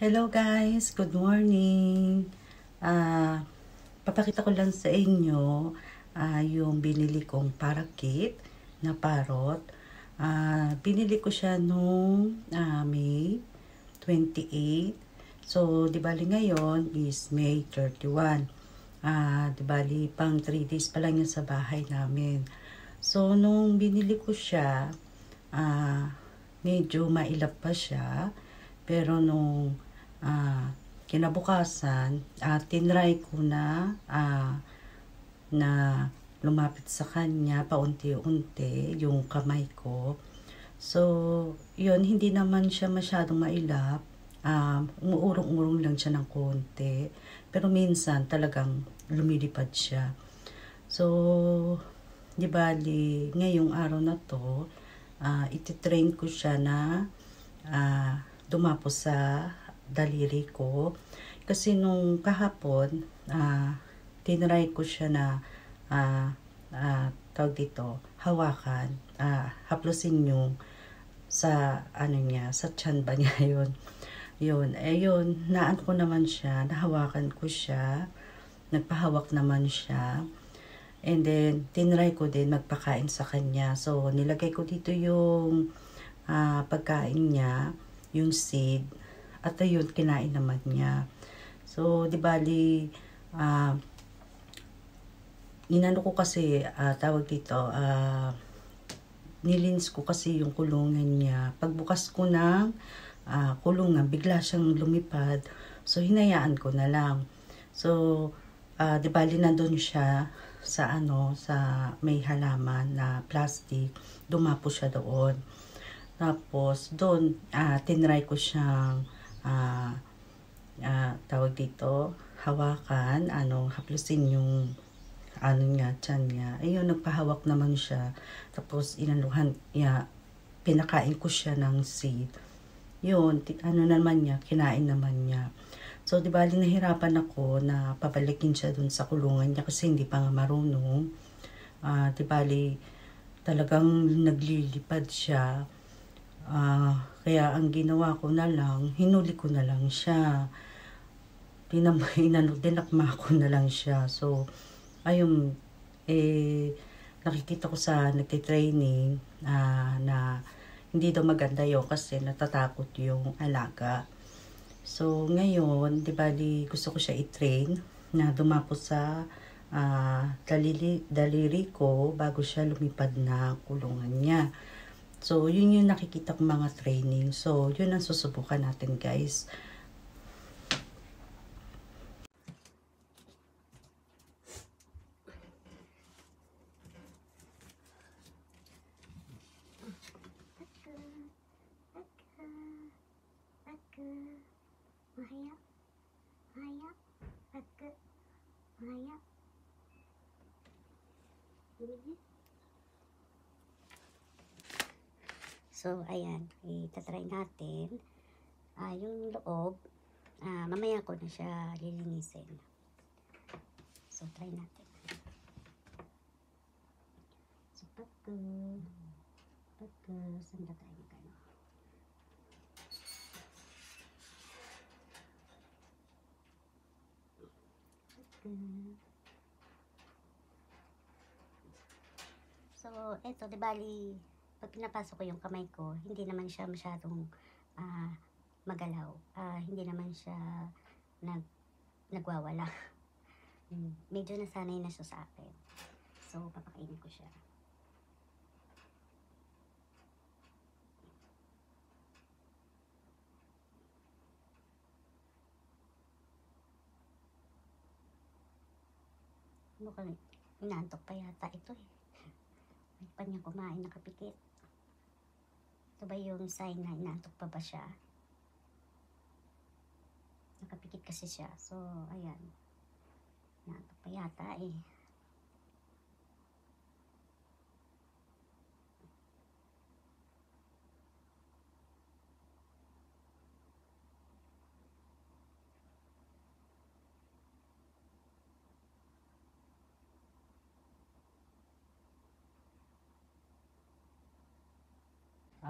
Hello guys, good morning. Ah, Papakita ko lang sa inyo yung binili kong parakit na parrot. Binili ko siya nung May 28. So, di bali ngayon is May 31. Di bali pang 3 days pa lang yun sa bahay namin. So, nung binili ko siya, medyo mailap pa siya. Pero nung kinabukasan, tinry ko na lumapit sa kanya paunti-unti yung kamay ko. So, yun, hindi naman siya masyadong mailap. Umuurong-urong lang siya ng konti. Pero minsan talagang lumilipad siya. So, di bali, ngayong araw na to, ititrain ko siya na dumapo sa daliri ko. Kasi nung kahapon, tinry ko siya na tawag dito, hawakan, haplusin yung sa ano niya, sa tiyan ba niya yun. Yun, naan ko naman siya, nahawakan ko siya, nagpahawak naman siya. And then, tinry ko din magpakain sa kanya. So, nilagay ko dito yung pagkain niya, yung seed, at ayun, kinain naman niya. So, di bali, inano ko kasi, tawag dito, nilinis ko kasi yung kulungan niya. Pagbukas ko ng kulungan, bigla siyang lumipad. So, hinayaan ko na lang. So, di bali nandun siya sa sa may halaman na plastic. Dumapo siya doon. Tapos, doon, tinry ko siyang, tawag dito, hawakan, haplusin yung, niya, tiyan niya. Ayun, nagpahawak naman siya. Tapos, pinakain ko siya ng seed. Yun, naman niya, kinain naman niya. So, di bali, nahirapan ako na pabalikin siya dun sa kulungan niya kasi hindi pa nga marunong. Di bali, talagang naglilipad siya. Kaya ang ginawa ko na lang, hinuli ko na lang siya. Dinakma ko na lang siya. So, ayun, nakikita ko sa nagtitraining na hindi daw maganda yun kasi natatakot yung alaga. So, ngayon, di ba gusto ko siya i-train na dumapo sa daliri ko bago siya lumipad na kulungan niya. So, yun yung nakikita kong mga training. So, yun ang susubukan natin, guys. So, ayan, itatry natin. Yung loob, mamaya ko na siya lilinisin. So, try natin. So, saan ba tayo magano? So, eto, di bali, pag pinapasok ko yung kamay ko, hindi naman siya masyadong magalaw. Hindi naman siya nagwawala. Medyo nasanay na siya sa akin. So, papakainin ko siya. Mukhang inaantok pa yata ito eh. May pa niya kumain, nakapikit. Ito ba yung sign na inaantok pa ba siya? Nakapikit kasi siya. So, ayan. Inaantok pa yata eh.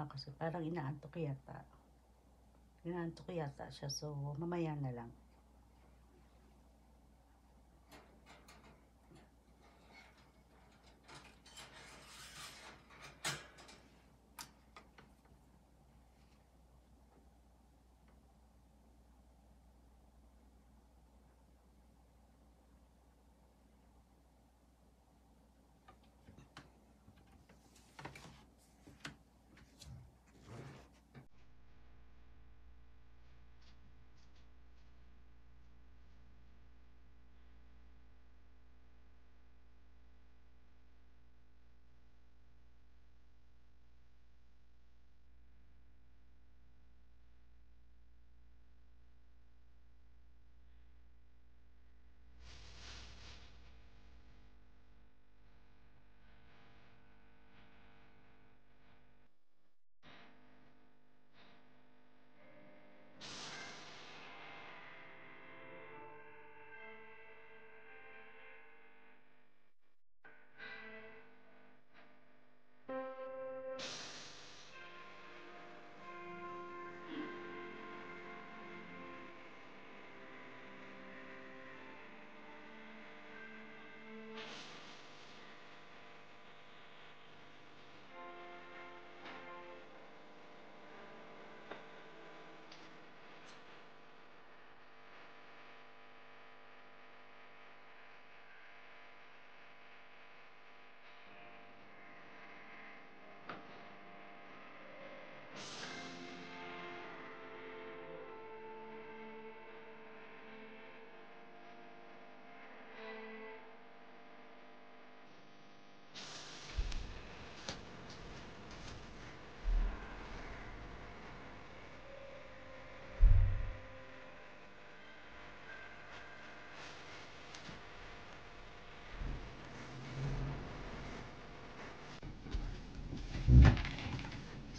Kasi parang inaantok yata. Inaantok ko yata siya, so mamaya na lang.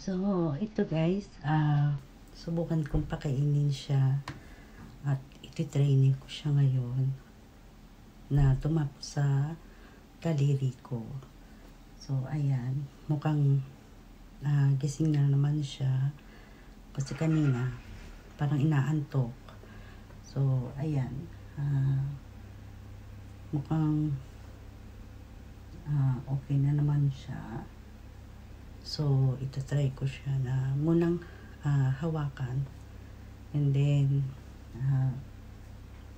So, ito guys, subukan kong pakainin siya at ititraining ko siya ngayon na tumapo sa daliri ko. So, ayan, mukhang gising na naman siya kasi kanina parang inaantok. So, ayan, mukhang okay na naman siya. So, itatry ko siya na munang hawakan. And then,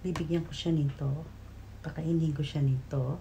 bibigyan ko siya nito. Kakainin ko siya nito.